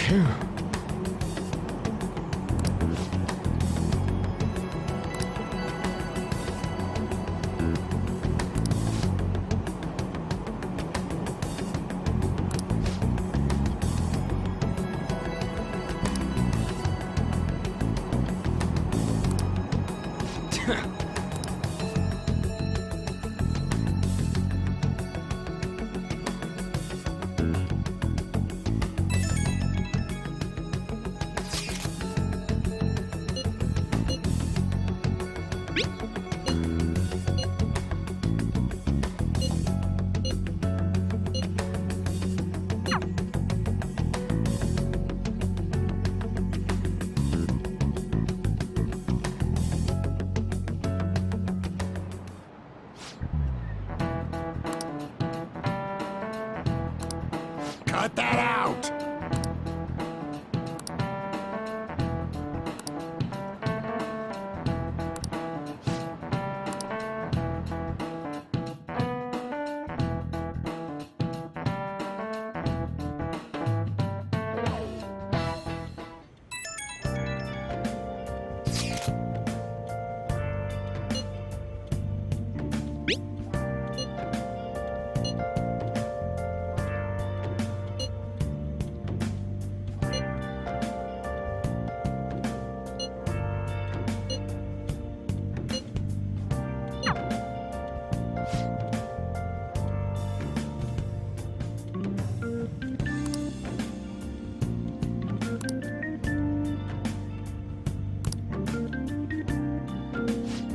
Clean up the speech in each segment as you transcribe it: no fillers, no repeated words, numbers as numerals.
Phew. Cut that out!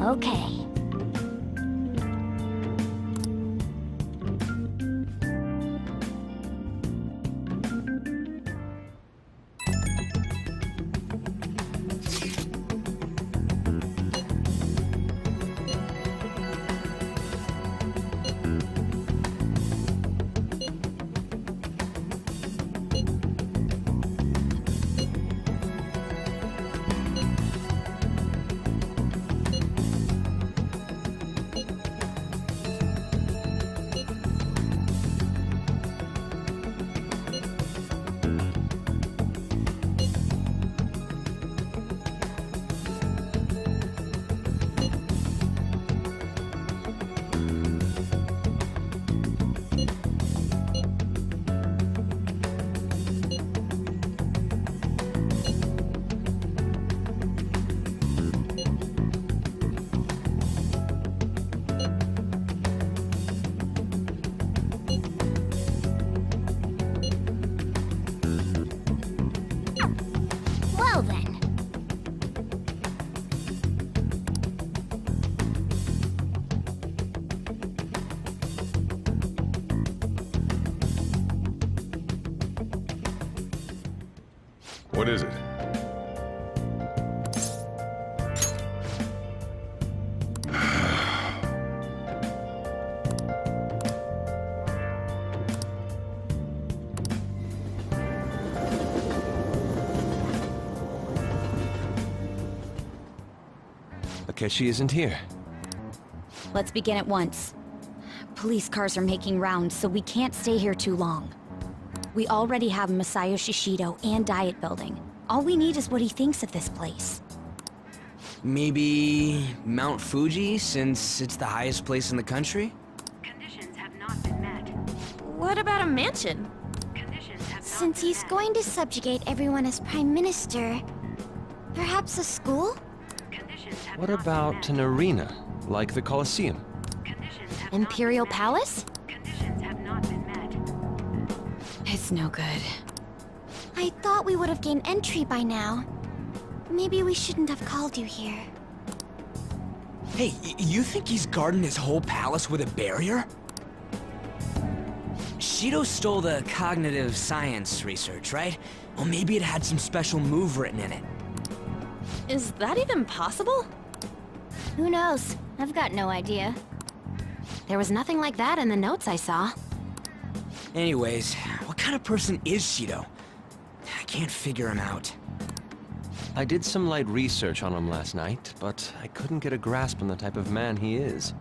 Okay. Well then. What is it? Akechi isn't here. Let's begin at once. Police cars are making rounds, so we can't stay here too long. We already have Masayoshi Shido and Diet Building. All we need is what he thinks of this place. Maybe Mount Fuji, since it's the highest place in the country? Conditions have not been met. What about a mansion? Conditions have not Since been he's met. going to subjugate everyone as Prime Minister, perhaps a school? Conditions have What not been about met. an arena, like the Colosseum? Conditions have Imperial not been met. Palace? Conditions have not been met. It's no good. I thought we would have gained entry by now. Maybe we shouldn't have called you here. Hey, you think he's guarding his whole palace with a barrier? Shido stole the cognitive science research, right? Well, maybe it had some special move written in it. Is that even possible? Who knows? I've got no idea. There was nothing like that in the notes I saw. Anyways, what kind of person is Shido? I can't figure him out. I did some light research on him last night, but I couldn't get a grasp on the type of man he is.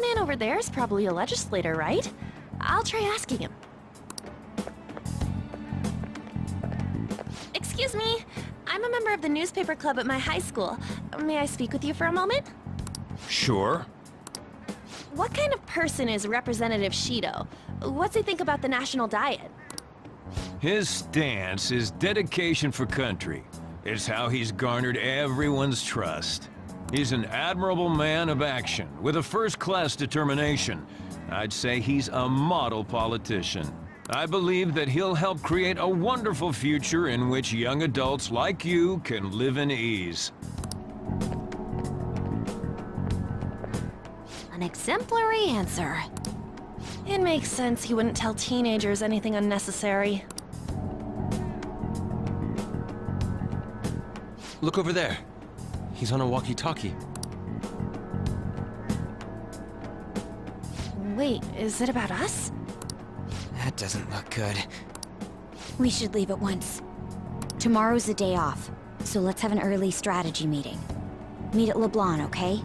man over there is probably a legislator, right? I'll try asking him. Excuse me. I'm a member of the newspaper club at my high school. May I speak with you for a moment? Sure. What kind of person is Representative Shido? What's he think about the national diet? His stance is dedication for country. It's how he's garnered everyone's trust. He's an admirable man of action, with a first-class determination. I'd say he's a model politician. I believe that he'll help create a wonderful future in which young adults like you can live in ease. An exemplary answer. It makes sense he wouldn't tell teenagers anything unnecessary. Look over there. He's on a walkie-talkie. Wait, is it about us? That doesn't look good. We should leave at once. Tomorrow's a day off, so let's have an early strategy meeting. Meet at LeBlanc, okay?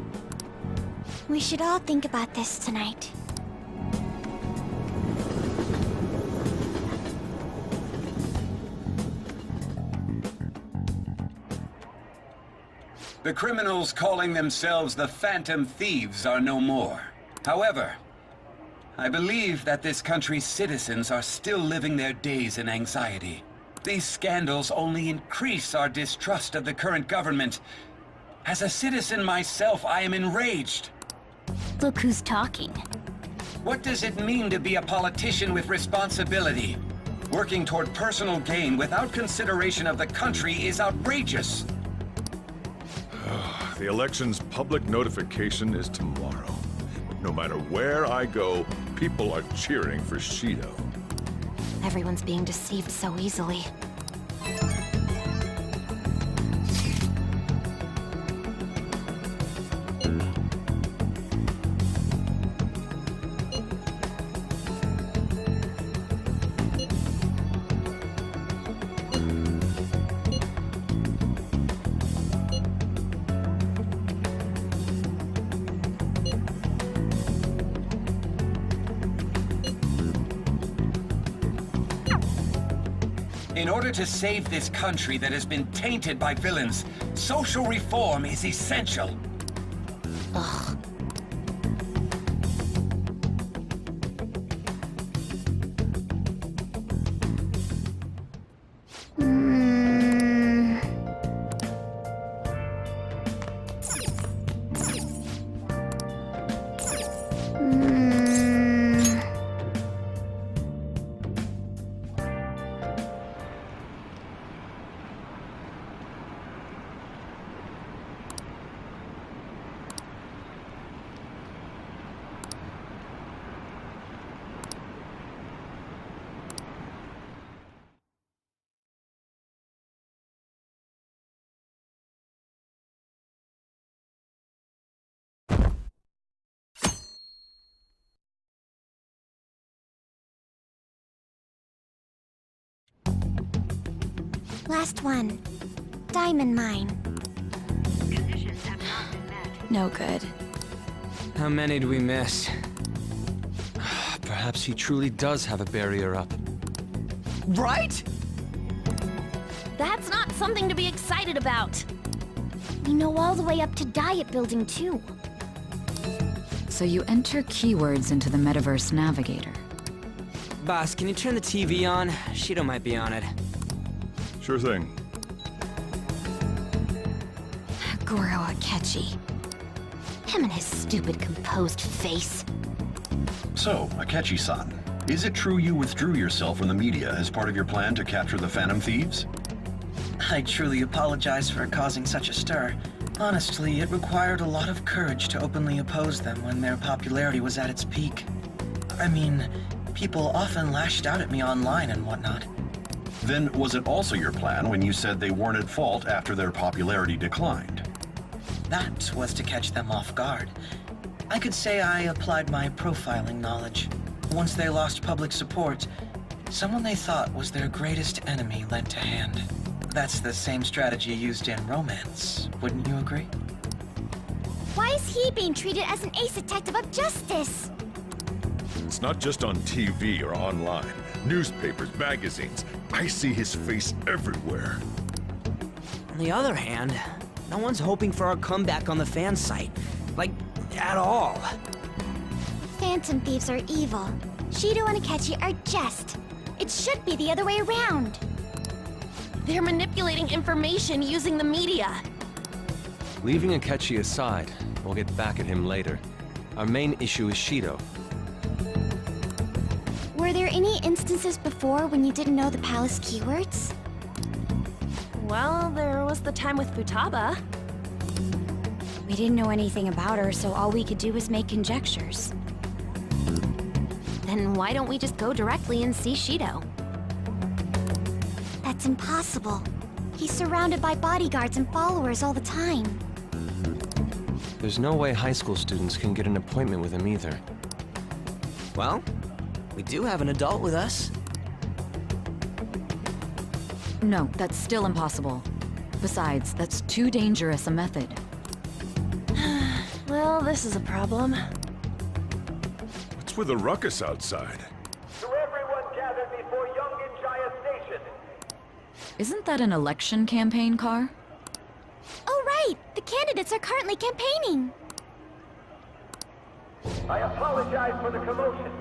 We should all think about this tonight. The criminals calling themselves the Phantom Thieves are no more. However, I believe that this country's citizens are still living their days in anxiety. These scandals only increase our distrust of the current government. As a citizen myself, I am enraged. Look who's talking. What does it mean to be a politician with responsibility? Working toward personal gain without consideration of the country is outrageous. The election's public notification is tomorrow. No matter where I go, people are cheering for Shido. Everyone's being deceived so easily. In order to save this country that has been tainted by villains, social reform is essential. Ugh. Last one. Diamond mine. Conditions have not been met. No good. How many do we miss? Perhaps he truly does have a barrier up. Right? That's not something to be excited about. We know all the way up to Diet Building, too. So you enter keywords into the Metaverse Navigator. Boss, can you turn the TV on? Shido might be on it. Sure thing. Goro Akechi. Him and his stupid composed face. So, Akechi-san, is it true you withdrew yourself from the media as part of your plan to capture the Phantom Thieves? I truly apologize for causing such a stir. Honestly, it required a lot of courage to openly oppose them when their popularity was at its peak. I mean, people often lashed out at me online and whatnot. Then was it also your plan when you said they weren't at fault after their popularity declined? That was to catch them off guard. I could say I applied my profiling knowledge. Once they lost public support, someone they thought was their greatest enemy lent a hand. That's the same strategy used in romance, wouldn't you agree? Why is he being treated as an ace detective of justice? It's not just on TV or online. Newspapers, magazines. I see his face everywhere. On the other hand, no one's hoping for our comeback on the fan site. Like, at all. Phantom thieves are evil. Shido and Akechi are just. It should be the other way around. They're manipulating information using the media. Leaving Akechi aside, we'll get back at him later. Our main issue is Shido. Were there any instances before when you didn't know the palace keywords? Well, there was the time with Futaba. We didn't know anything about her, so all we could do was make conjectures. Then why don't we just go directly and see Shido? That's impossible. He's surrounded by bodyguards and followers all the time. There's no way high school students can get an appointment with him either. Well, we do have an adult with us. No, that's still impossible. Besides, that's too dangerous a method. Well, this is a problem. What's with the ruckus outside? To everyone gathered before Yongin Jaya Station. Isn't that an election campaign car? Oh, right! The candidates are currently campaigning! I apologize for the commotion.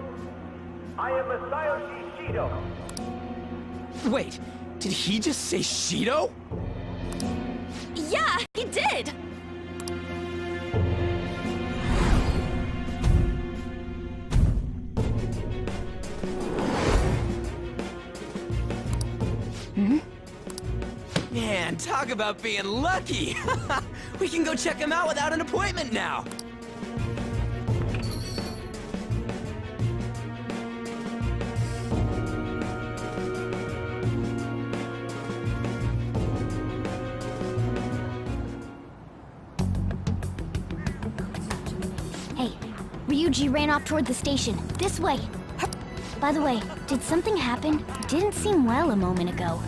I am Masayoshi Shido. Wait, did he just say Shido? Yeah, he did! Man, talk about being lucky! We can go check him out without an appointment now! Hey, Ryuji ran off toward the station. This way! By the way, did something happen? It didn't seem well a moment ago.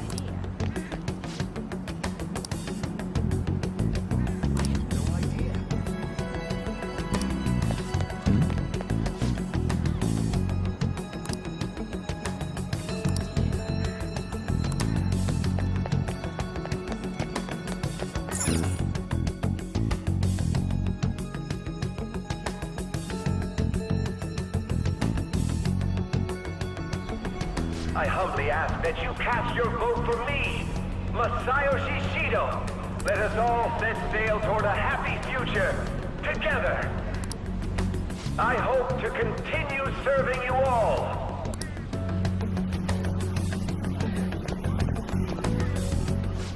I humbly ask that you cast your vote for me, Masayoshi Shido. Let us all set sail toward a happy future, together. I hope to continue serving you all.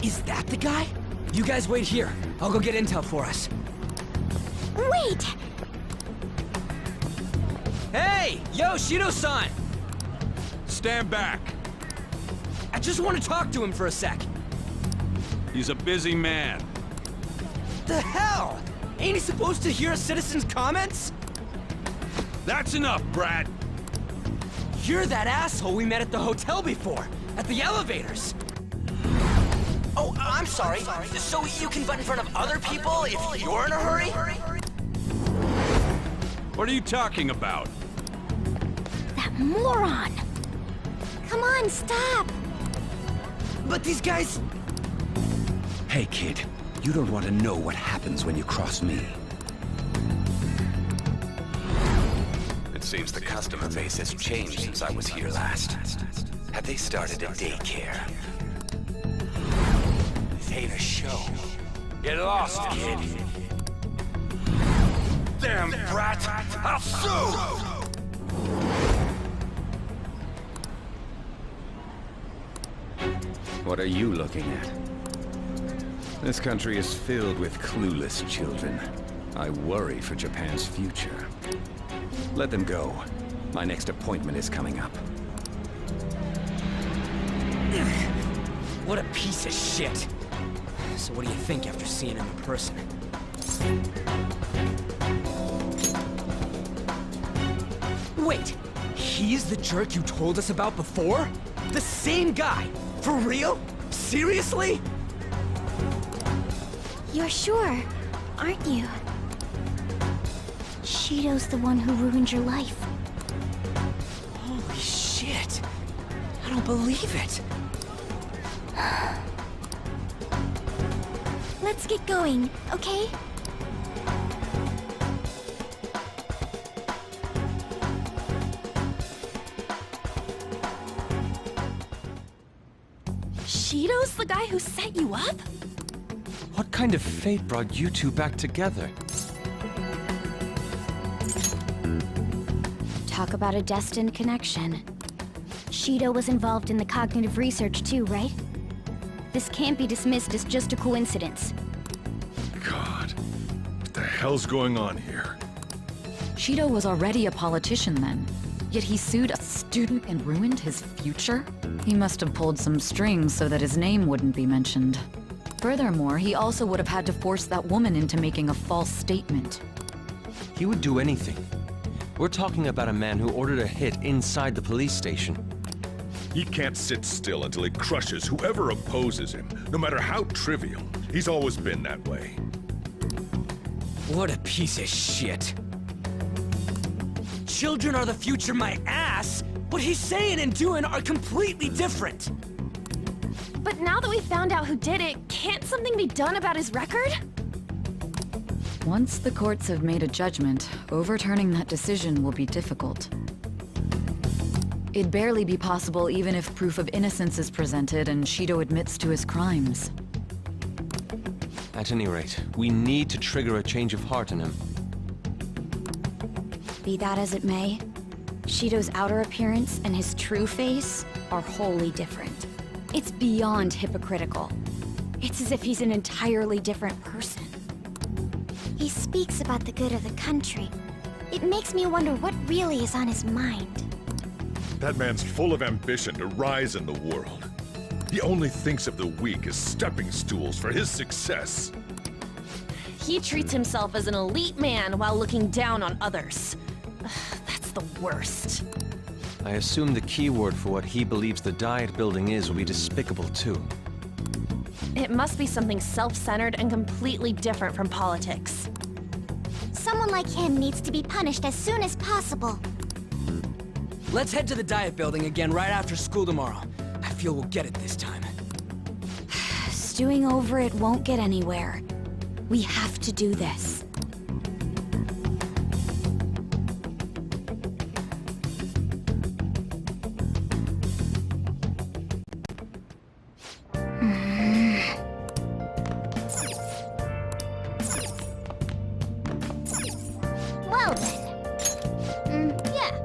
Is that the guy? You guys wait here. I'll go get intel for us. Wait! Hey! Yo, Shido-san! Stand back. I just want to talk to him for a sec. He's a busy man. The hell? Ain't he supposed to hear a citizen's comments? That's enough, Brad. You're that asshole we met at the hotel before, at the elevators. Oh, I'm sorry. So you can butt in front of other people if you're in a hurry? What are you talking about? That moron! Come on, stop! But these guys... Hey, kid. You don't want to know what happens when you cross me. It seems the customer base has changed since I was here last. Have they started a daycare? This ain't a show. Get lost, kid. Damn brat! I'll sue! What are you looking at? This country is filled with clueless children. I worry for Japan's future. Let them go. My next appointment is coming up. What a piece of shit. So what do you think after seeing him in person? Wait, he's the jerk you told us about before? The same guy? For real? Seriously? You're sure, aren't you? Shido's the one who ruined your life. Holy shit! I don't believe it! Let's get going, okay? Shido's the guy who set you up? What kind of fate brought you two back together? Talk about a destined connection. Shido was involved in the cognitive research too, right? This can't be dismissed as just a coincidence. God, what the hell's going on here? Shido was already a politician then, yet he sued a student and ruined his future? He must have pulled some strings so that his name wouldn't be mentioned. Furthermore, he also would have had to force that woman into making a false statement. He would do anything. We're talking about a man who ordered a hit inside the police station. He can't sit still until he crushes whoever opposes him, no matter how trivial. He's always been that way. What a piece of shit. Children are the future, my ass! What he's saying and doing are completely different! But now that we found out who did it, can't something be done about his record? Once the courts have made a judgment, overturning that decision will be difficult. It'd barely be possible even if proof of innocence is presented and Shido admits to his crimes. At any rate, we need to trigger a change of heart in him. Be that as it may, Shido's outer appearance and his true face are wholly different. It's beyond hypocritical. It's as if he's an entirely different person. He speaks about the good of the country. It makes me wonder what really is on his mind. That man's full of ambition to rise in the world. He only thinks of the weak as stepping stools for his success. He treats himself as an elite man while looking down on others. That's the worst. I assume the key word for what he believes the Diet Building is will be despicable too. It must be something self-centered and completely different from politics. Someone like him needs to be punished as soon as possible. Let's head to the Diet Building again right after school tomorrow. I feel we'll get it this time. Stewing over it won't get anywhere. We have to do this. Well then. Yeah.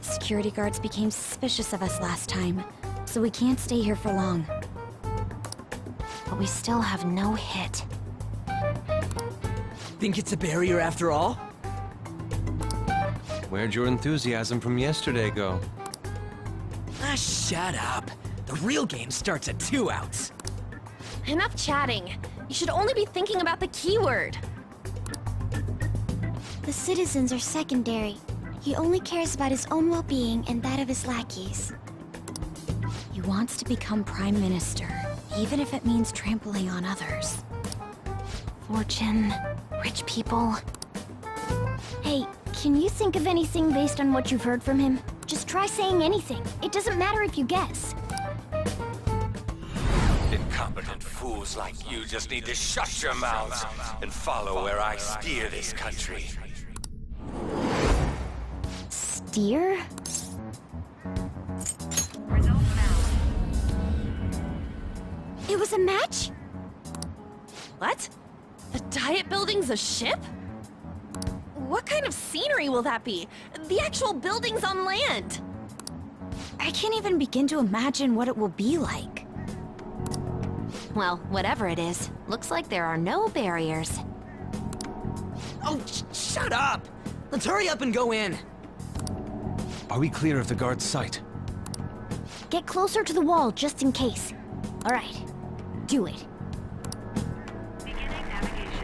Security guards became suspicious of us last time, so we can't stay here for long. but we still have no hit. Think it's a barrier after all? Where'd your enthusiasm from yesterday go? Ah, shut up. The real game starts at 2 outs. Enough chatting. You should only be thinking about the keyword. The citizens are secondary. He only cares about his own well-being and that of his lackeys. He wants to become Prime Minister, even if it means trampling on others. Fortune, rich people. Hey, can you think of anything based on what you've heard from him? Just try saying anything. It doesn't matter if you guess. Incompetent fools like you just need to shut your mouths and follow where I steer this country. Steer? It was a match? What? The Diet Building's a ship? What kind of scenery will that be? The actual building's on land. I can't even begin to imagine what it will be like. Well, whatever it is, looks like there are no barriers. Oh, shut up! Let's hurry up and go in. Are we clear of the guard's sight? Get closer to the wall just in case. All right, do it. Beginning navigation.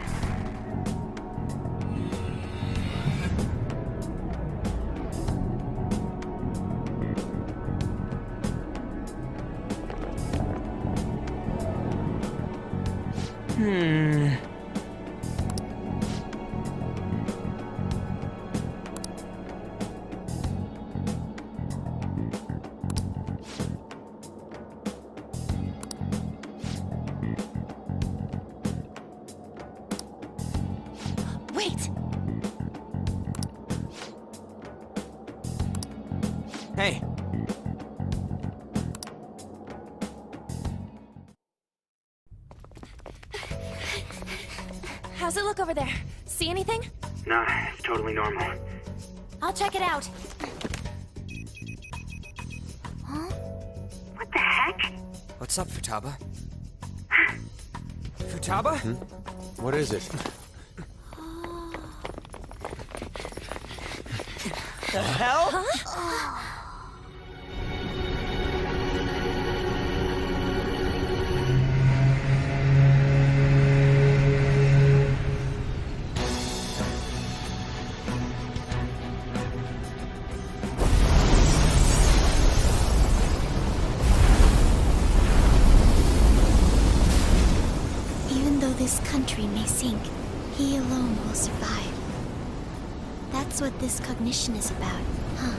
Wait! Hey. How's it look over there? See anything? Nah, it's totally normal. I'll check it out. What the heck? What's up, Futaba? Futaba? What is it? The hell? Even though this country may sink, he alone will survive. That's what this cognition is about, huh?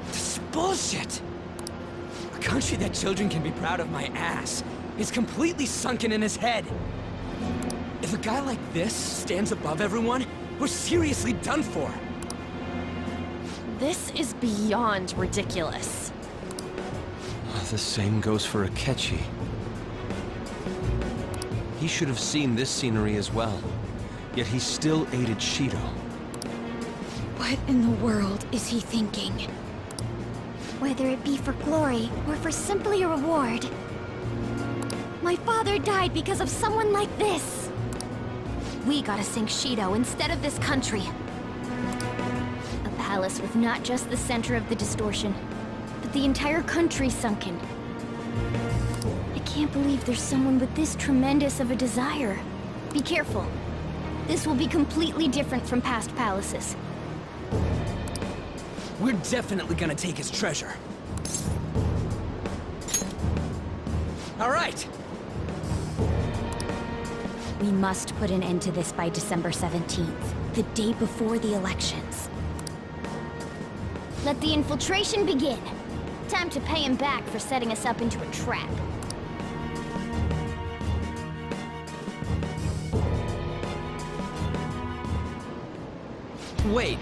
This is bullshit! A country that children can be proud of my ass is completely sunken in his head. If a guy like this stands above everyone, we're seriously done for. This is beyond ridiculous. The same goes for Akechi. He should have seen this scenery as well, yet he still aided Shido. What in the world is he thinking? Whether it be for glory or for simply a reward. My father died because of someone like this. We gotta sink Shido instead of this country. A palace with not just the center of the distortion, but the entire country sunken. I can't believe there's someone with this tremendous of a desire. Be careful. This will be completely different from past palaces. We're definitely gonna take his treasure. All right! We must put an end to this by December 17th, the day before the elections. Let the infiltration begin. Time to pay him back for setting us up into a trap. Wait.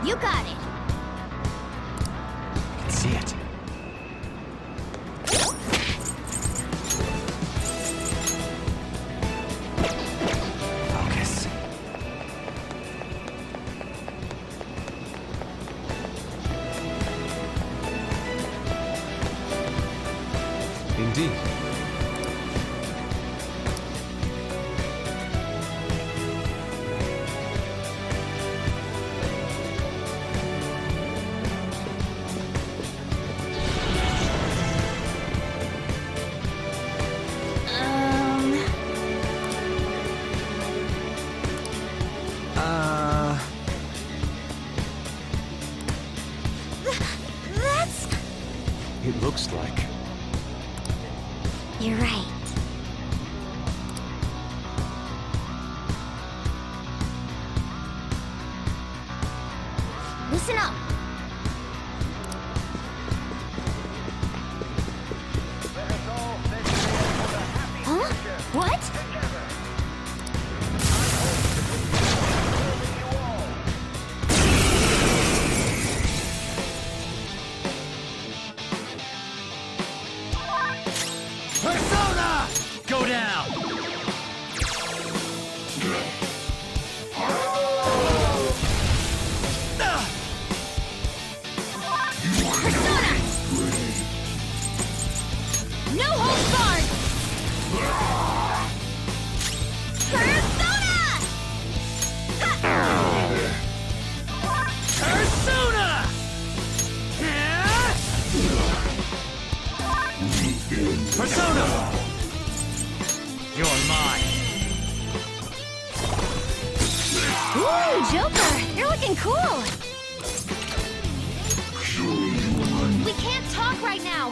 You got it. see it. Focus. Indeed. That's... It looks like... You're right. Listen up. Huh? What? Persona! Go down! Persona! No holds barred! Persona! Persona! Persona! You're mine. Ooh, Joker! You're looking cool! We can't talk right now!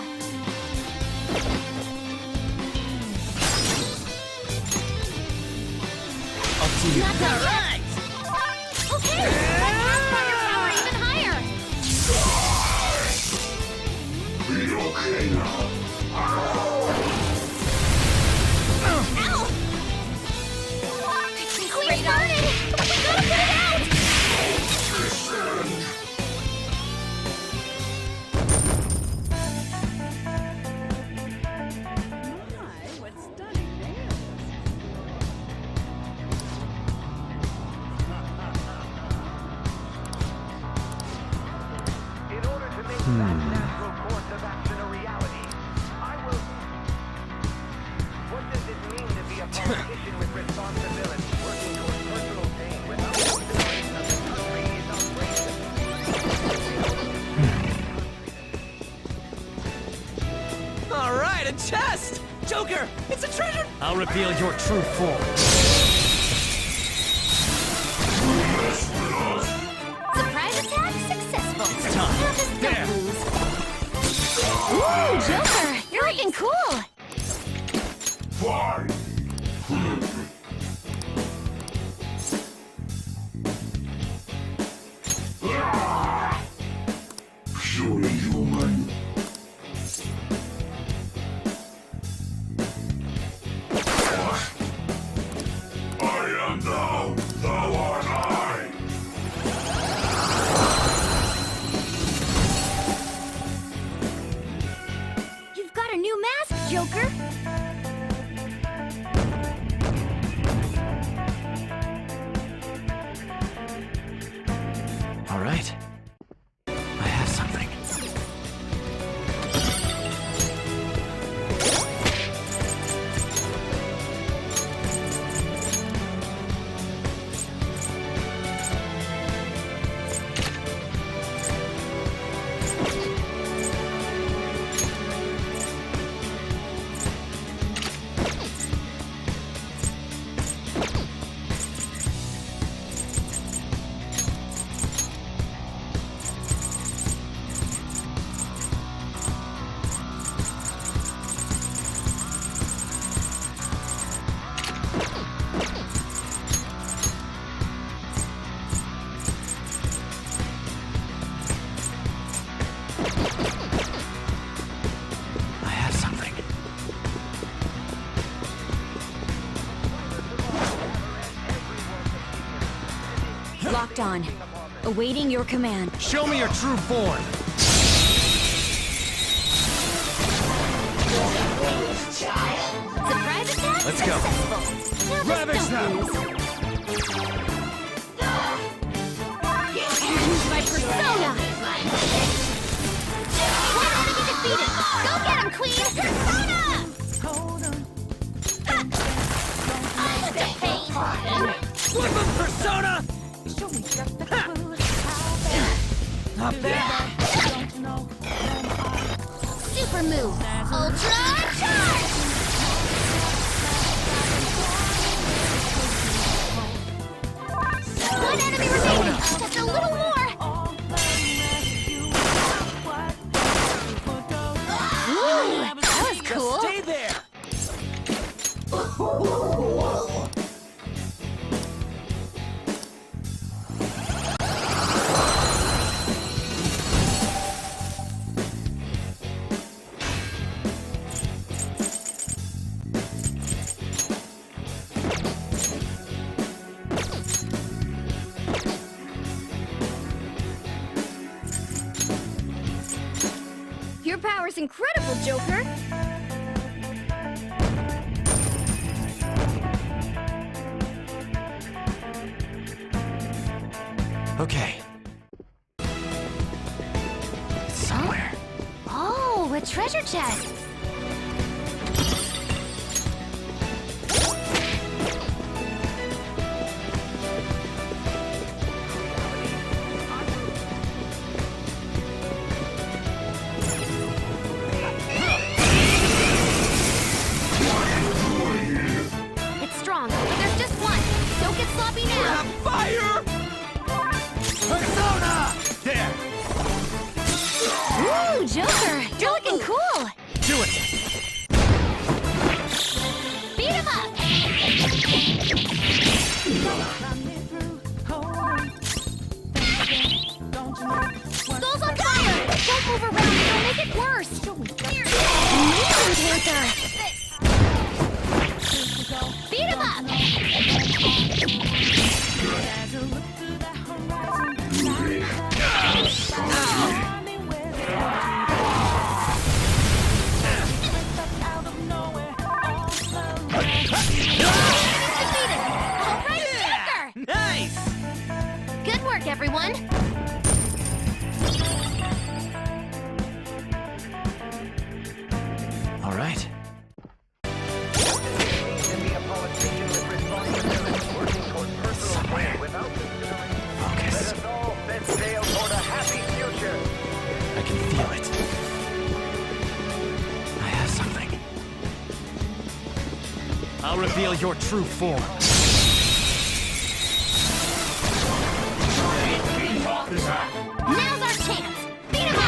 Up to you. Not done yet! Okay! Let's ask about your power even higher! Be okay now. Ow! Queen's burning! We gotta put it out! In order to make that natural course of action a reality, I will... What does it mean to be a politician with responsibility, working towards personal gain without consideration of the country is outrageous. All right, a chest! Joker, it's a treasure! I'll reveal your true form. Surprise attack successful! It's time. There! Ooh, Joker! You're looking cool! Fine. Purely human. I am thou, thou art I. You've got a new mask, Joker! All right. I have something. Locked on. Awaiting your command. Show me your true form! Surprise attack Let's go. successful. Now just Ravage don't them. lose. Use my persona! One enemy defeated. Go get him, Queen! Persona! Flip of persona! Not bad. Super move! Ultra charge! One enemy remaining. Just a little more. Ooh, that was cool! Stay there! Your power's incredible, Joker. Okay. It's somewhere. Oh, a treasure chest. It's strong, but there's just one. Don't get sloppy now! Fire! Persona! There! Ooh, Joker! You're looking cool! Do it! Beat him up! Skull's on fire! Don't move around, it'll make it worse! Amazing, Panther! Beat him up! Defeated! All right, Joker! Nice! Good work, everyone! All right. Somewhere. Focus. I can feel it. I have something. I'll reveal your true form. Now's our chance! Beat him up!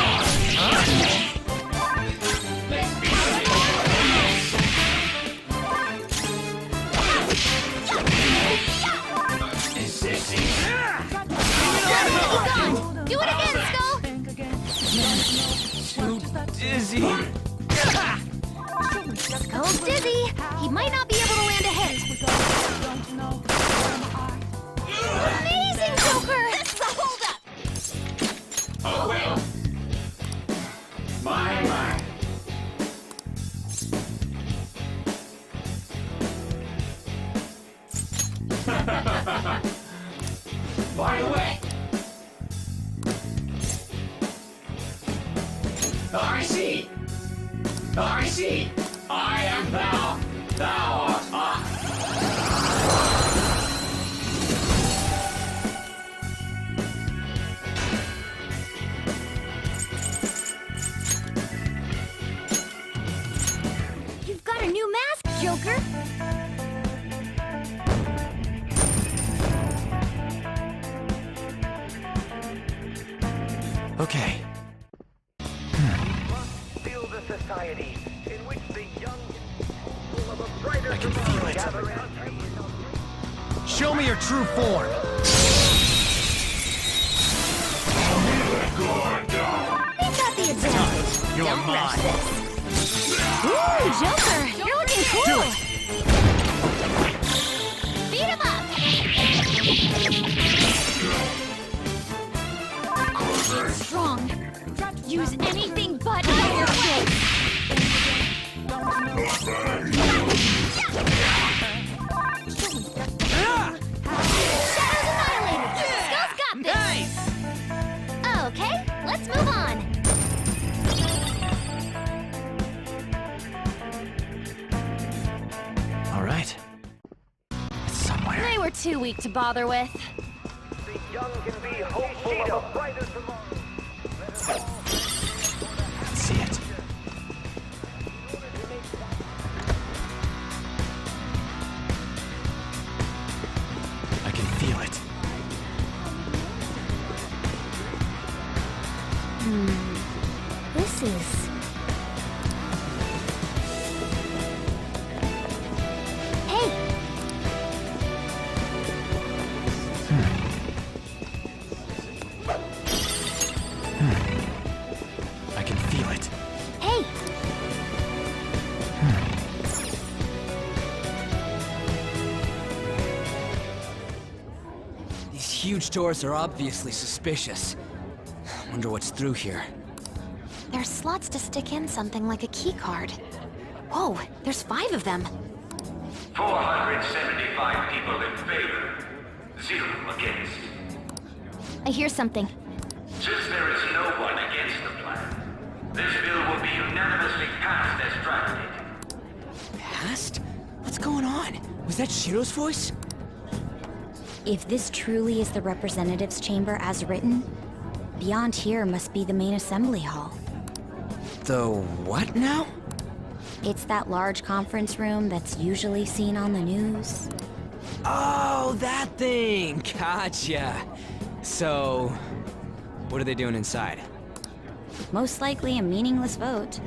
Gone. Do it again, Skull! Too dizzy. Skull's dizzy. He might not be able to land a hit. Amazing, Joker! That's the holdup! Oh well. My. By the way, I see. I am thou. Thou art I. You've got a new mask, Joker. Okay. Build a society in which the young full of a brighter I can feel it. Show me your true form. They've got the advantage. You're Don't rush mine. this. Ooh, Joker! You're looking Do cool! it. Beat him up! Strong. Use anything but your face. Let's move on! All right. It's somewhere. They were too weak to bother with. The young can be hopeful of a brighter tomorrow. Let's see it. I can feel it. This is... Hey! I can feel it. Hey! These huge doors are obviously suspicious. Wonder what's through here. There's slots to stick in something like a key card. Whoa, there's 5 of them. 475 people in favor, 0 against. I hear something. Since there is no one against the plan, this bill will be unanimously passed as drafted. Past? What's going on? Was that Shido's voice? If this truly is the representatives' chamber as written, beyond here must be the main assembly hall. The what now? It's that large conference room that's usually seen on the news. Oh, that thing! Gotcha! So, what are they doing inside? Most likely a meaningless vote,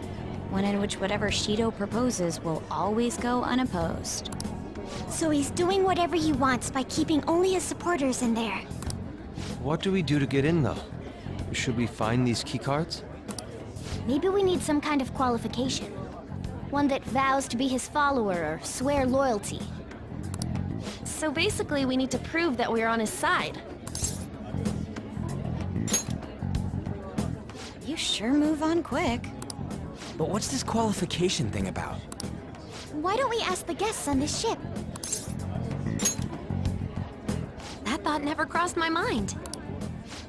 one in which whatever Shido proposes will always go unopposed. So he's doing whatever he wants by keeping only his supporters in there. What do we do to get in, though? Should we find these keycards? Maybe we need some kind of qualification. One that vows to be his follower or swear loyalty. So basically, we need to prove that we're on his side. You sure move on quick. But what's this qualification thing about? Why don't we ask the guests on this ship? That thought never crossed my mind.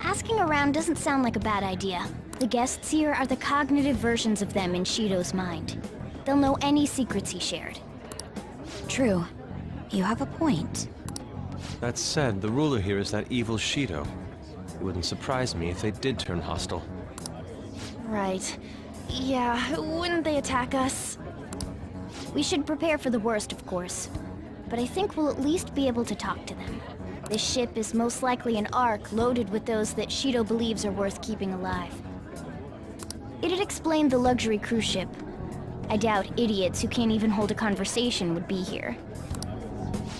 Asking around doesn't sound like a bad idea. The guests here are the cognitive versions of them in Shido's mind. They'll know any secrets he shared. True. You have a point. That said, the ruler here is that evil Shido. It wouldn't surprise me if they did turn hostile. Right. Yeah, wouldn't they attack us? We should prepare for the worst, of course. But I think we'll at least be able to talk to them. This ship is most likely an Ark loaded with those that Shido believes are worth keeping alive. It'd explain the luxury cruise ship. I doubt idiots who can't even hold a conversation would be here.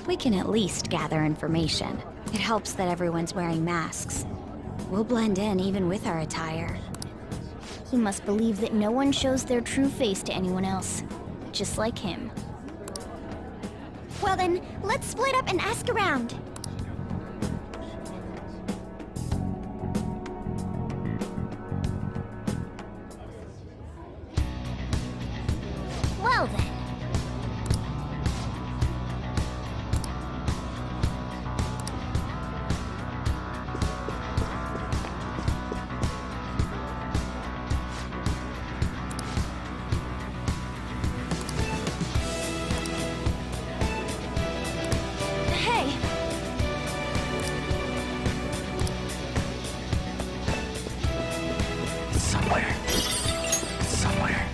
We can at least gather information. It helps that everyone's wearing masks. We'll blend in even with our attire. He must believe that no one shows their true face to anyone else. Just like him. Well then, let's split up and ask around. Well then. Hey! Somewhere. Somewhere.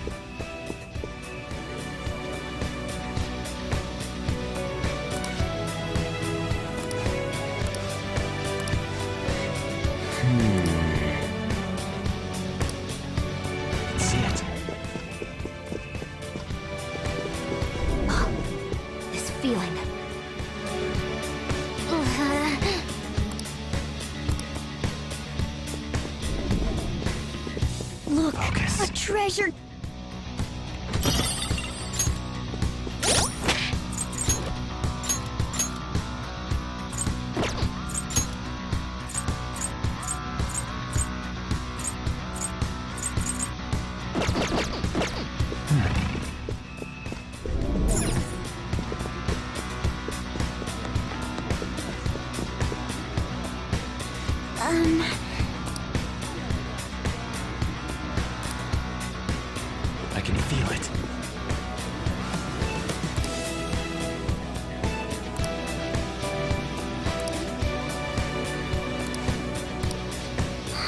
See it. This feeling. Look, Focus. a treasure.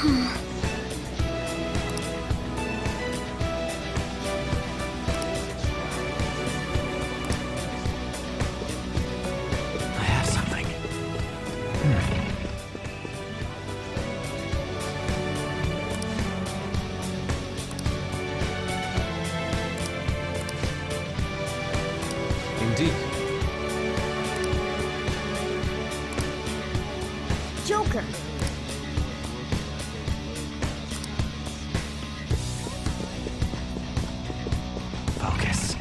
I have something. Indeed. Joker. Focus.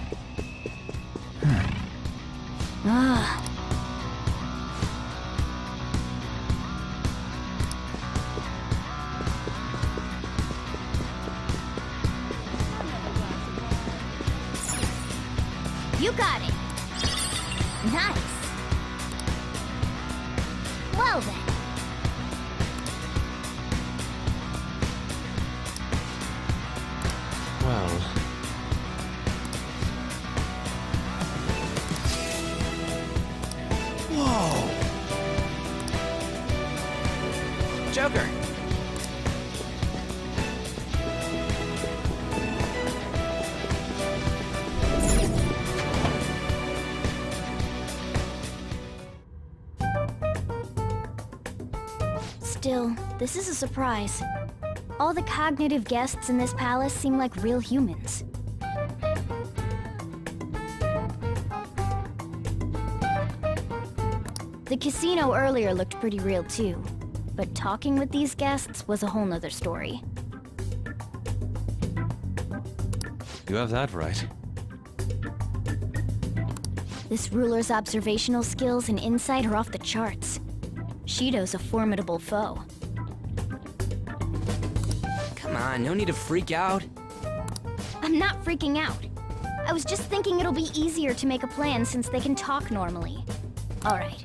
Ah. You got it. Nice. Well then. Well, Joker. Still, this is a surprise. All the cognitive guests in this palace seem like real humans. The casino earlier looked pretty real too, but talking with these guests was a whole nother story. you have that right. This ruler's observational skills and insight are off the charts. Shido's a formidable foe. Come on, no need to freak out. I'm not freaking out. I was just thinking it'll be easier to make a plan since they can talk normally. All right,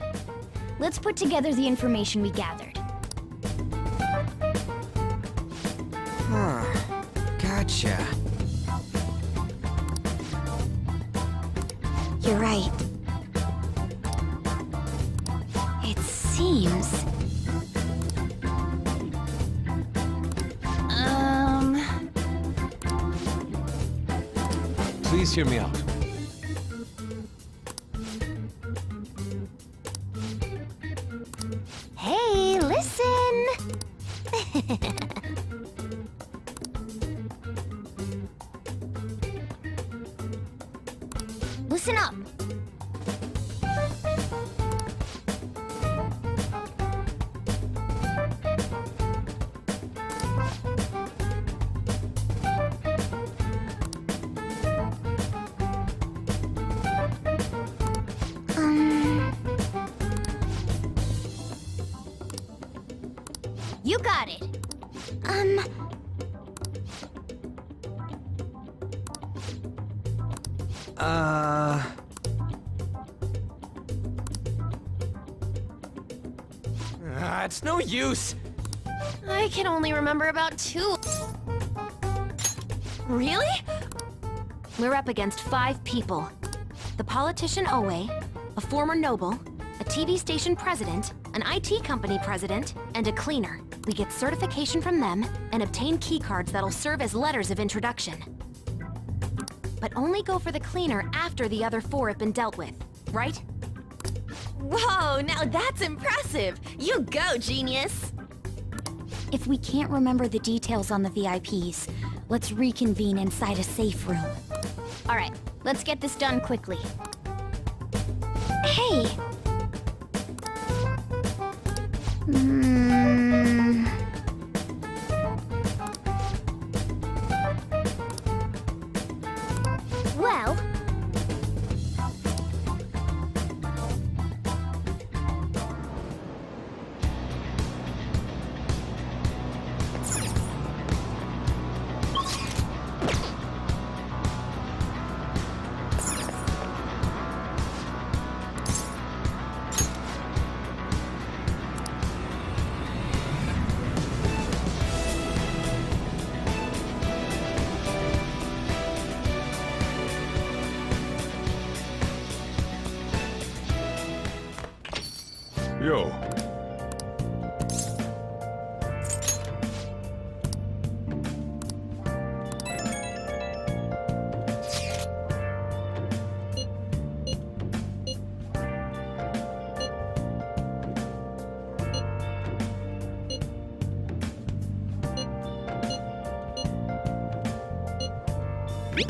let's put together the information we gathered. Huh. Gotcha. You're right. It seems... Please hear me out. Hey, listen! Listen up! You got it. It's no use. I can only remember about 2. Really? We're up against 5 people. The politician Owe, a former noble, a TV station president, an IT company president, and a cleaner. We get certification from them and obtain keycards that'll serve as letters of introduction. But only go for the cleaner after the other 4 have been dealt with, right? Whoa, now that's impressive! You go, genius! If we can't remember the details on the VIPs, let's reconvene inside a safe room. All right, let's get this done quickly. Hey! Well... Hey!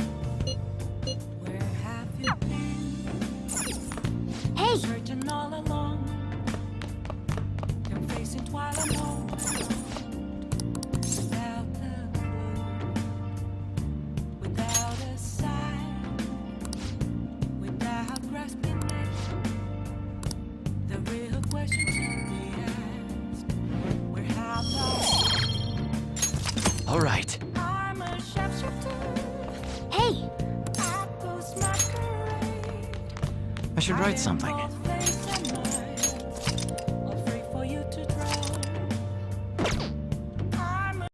Searching all along, confessing while I'm home. Without a clue, without a sign, without grasping it, the real question to be asked: where have I? All right. I'm a sharpshooter. Hey! I post my parade. I should write something.